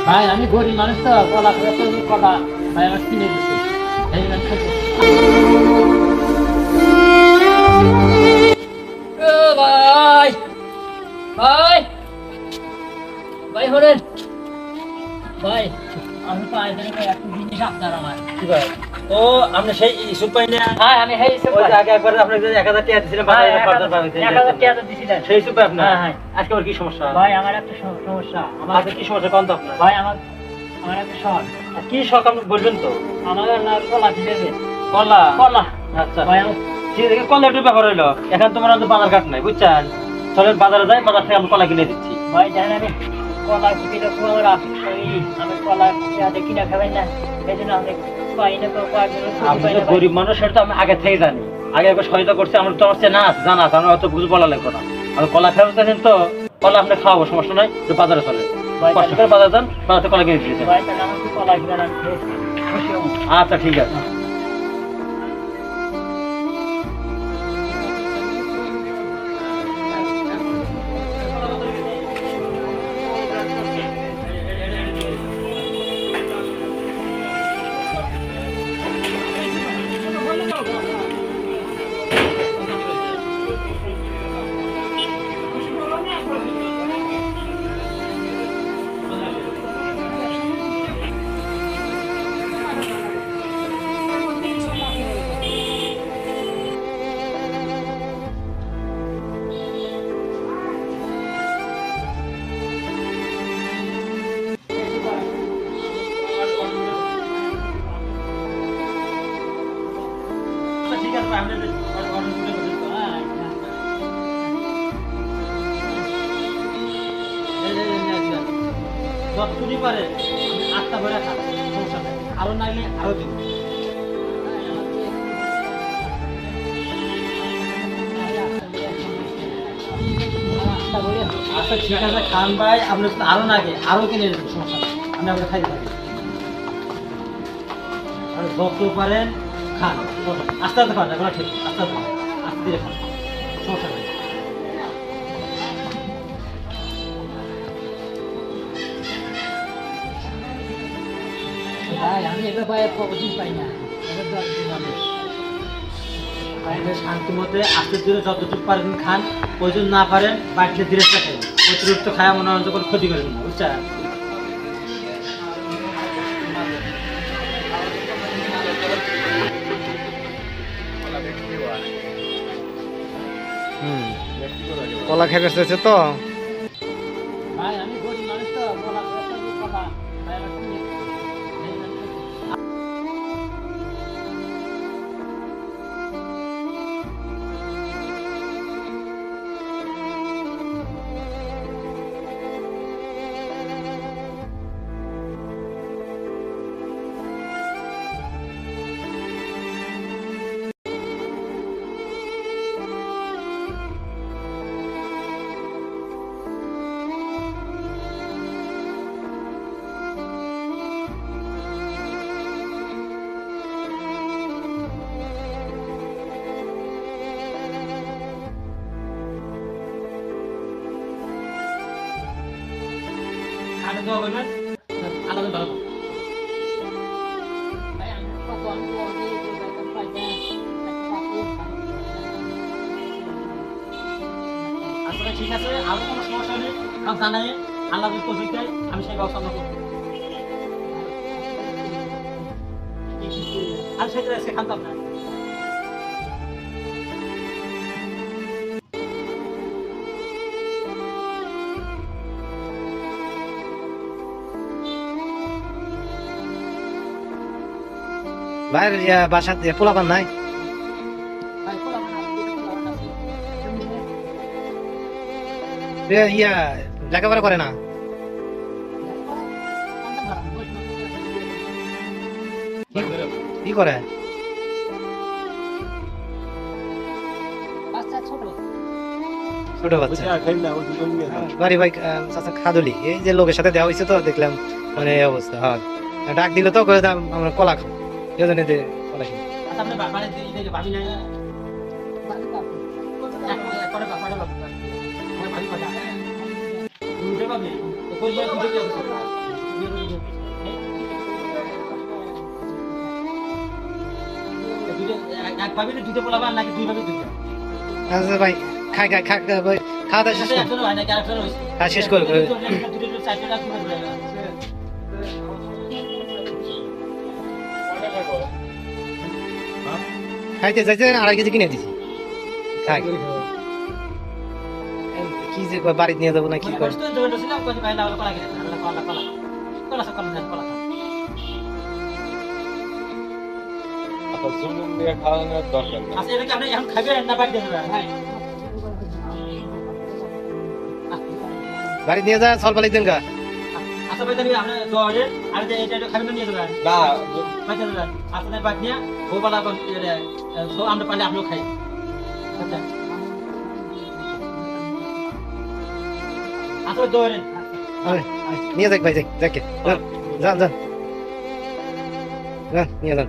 ভাই আমি গরিব মানুষ তো কলা কলা ভাই আমার কিনে দিচ্ছে ভাই ভাই ভাই হলেন ভাই আমি তো আইজানি ভাই একটু জিনিস আপনার আমার কি ভাই ও আপনি সেই ইস্যু পাই না হ্যাঁ আমি সেই ইস্যু ওই যে আগে একবার আপনাকে 1000 টাকা দিয়েছিলাম বাজারে খরচ পাবেন 1000 টাকা দিছিলেন সেই ইস্যু পাই আপনি হ্যাঁ হ্যাঁ আজকে ওর কি সমস্যা ভাই আমার একটা সমস্যা আমার কি সমস্যা কোন তো আপনার ভাই আমার একটা শখ কি শখ আপনি বলবেন তো আমার না কলা দিবে কলা কলা আচ্ছা ভাই ঠিক আছে কলা একটু ব্যাপার হইলো এখন তোমার তো বাজার ঘাট নাই বুঝছেন চলেন বাজারে যাই বাজার থেকে আমি কলা কিনে দিচ্ছি ভাই জানেন আমি কলা কিনে কোয়ার আমি কলা কিনে খাবেন না এই জন্য আমি পাই না তো আপনি তো গরিব মানুষ সেটা তো আমি আগে থেকে জানি আগে একবার সহায়তা করছি আমার তো আমার চেনা আছে জানা আছে আমার অত বুঝ বলা লাগবে না আমি কলা খাওয়া জানেন তো কলা আপনি খাওয়াবো সমস্যা নাই তো বাজারে চলে কষ্ট করে বাজার যান বাজার থেকে কলা কিনে দিয়েছেন ভাই তাহলে আমাকে কলা কিনে না খুশি হব আচ্ছা ঠিক আছে ঠিক আছে ভাই আমরা যতটুকুই পারে আটটা ভরে খাবো সমস্যা নেই আরো নাইলে আরো দিব আচ্ছা ঠিক আছে খান ভাই আপনি আরো নাগে আরো কিনে দেবেন সমস্যা নেই আমি আপনাকে খাই পারি আর যত পারেন খান আস্তে আস্তে খান এখন ঠিক আস্তে আস্তে আস্তে ধীরে খান সমস্যা নেই ভাই আমি এবার ভাই প্রবদিন পাই না এবার তো আপনি শান্তি মতে আস্তে ধীরে যতটুকু পারেন খান প্রয়োজন না পারেন বাড়িতে ধীরে খাবেন অতিরিক্ত খাওয়া মনে হয় কোনো ক্ষতি করবেন না বুঝছেন কলা খেতে চাইছে তো ভাই আমি গরিব মানুষ তো কলা কলা ভাই আমার কিনে খাটে দেওয়া করবেন আলাদা ভালো ভাই আমি কত আমি বলি যে বেতন পাই না আসলে ঠিক আছে আরো কোনো সমস্যা নেই কারণ জানাই আল্লাহ যদি তৌফিক দেয় আমি সেই ব্যবস্থা করবো আর সেটা শেখাতাম না বাইরে বাসাতে পোলাপান নাই ভাই কলা মানে ইয়া লেখাপড়া করে না কি করে ছোট বাচ্চা বাড়ি ভাই চাচা খাদুলি এই যে লোকের সাথে দেওয়া হয়েছে তো দেখলাম মানে এই অবস্থা হ্যাঁ ডাক দিল তো করে আমরা কলা খাবো কেউ জানি যে কলা খাই আচ্ছা আপনি বাবারে দিকে ভাবি না একবারে বাবারে ভাবি ভাবি কথা উঠে পাবে কই বলে এক ভাবে দুটো পোলাবেন নাকি দুই ভাবে দুটো? আচ্ছা ভাই খাই ভাই খাওয়া দাওয়া শেষ কর একজন হয় নাকি আরেকজন হয়েছে? হ্যাঁ শেষ করে দুটো চারটে রাত করে খাইতে চাইছে 2.5 কেজি কিনে দিছি খাই কি যে কয় বাড়িতে নিয়ে যাবো না কি করে জুলুম দিয়ে খাওয়ানোর দরকার নেই। বাড়িতে নিয়ে যা সল পালি দেন গা আমরা পারলে আপনিও খাই আসলে দৌড়েন নিয়ে যাক ভাই যাক যাকে যান নিয়ে যান